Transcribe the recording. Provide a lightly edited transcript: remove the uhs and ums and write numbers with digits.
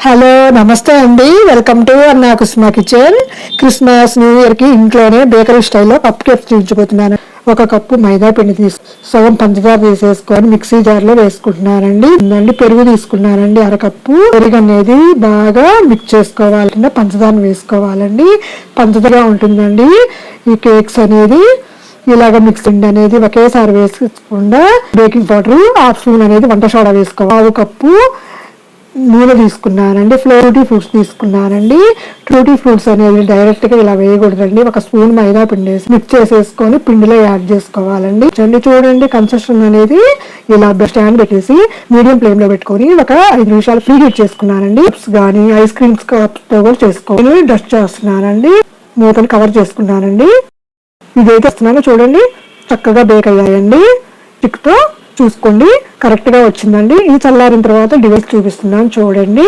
Hello నమస్తే అండి, welcome to అన్నా కుస్మా కిచెన్. క్రిస్మస్ న్యూ ఇయర్ కి ఇంట్లోనే బేకరీ స్టైల్లో కప్ కేక్స్ చూపించబోతున్నాను. ఒక కప్పు మైదా పిండి సగం పంచదార తీసేసుకొని మిక్సీ జార్ లో వేసుకుంటున్నానండి. పెరుగు తీసుకున్నానండి, అరకప్పు. పెరుగు అనేది బాగా మిక్స్ చేసుకోవాలంటే పంచదార వేసుకోవాలండి. పంచదార ఉంటుందండి ఈ కేక్స్ అనేది. ఇలాగ మిక్స్ అనేది ఒకేసారి వేసుకోకుండా బేకింగ్ పౌడర్ హాఫ్ స్పూన్ అనేది వంట సోడా వేసుకోవాలి. 1 కప్పు నూనె తీసుకున్నానండి. ట్యూటీ ఫ్రూట్స్ తీసుకున్నానండి. ట్యూటీ ఫ్రూట్స్ అనేది డైరెక్ట్ గా ఇలా వేయకూడదండి. 1 స్పూన్ మైదా పిండి వేసి మిక్స్ చేసేసుకొని పిండిలో యాడ్ చేసుకోవాలండి. చూడండి కన్సిస్టెన్సీ అనేది ఇలా స్టాండ్ పెట్టేసి మీడియం ఫ్లేమ్ లో పెట్టుకొని ఒక 5 నిమిషాలు ఫ్రీ హీట్ చేసుకున్నానండి. కప్స్ గానీ ఐస్ క్రీమ్స్ కప్స్ తో కూడా చేసుకోవాలి. డస్ట్ చేస్తున్నానండి, మూతని కవర్ చేసుకున్నానండి. ఇదైతే వస్తున్నాను చూడండి, చక్కగా బేక్ అయ్యాయండి. స్టిక్తో చూసుకోండి, కరెక్ట్ గా వచ్చిందండి. ఇది చల్లారిన తర్వాత డివైస్ చూపిస్తున్నాను చూడండి.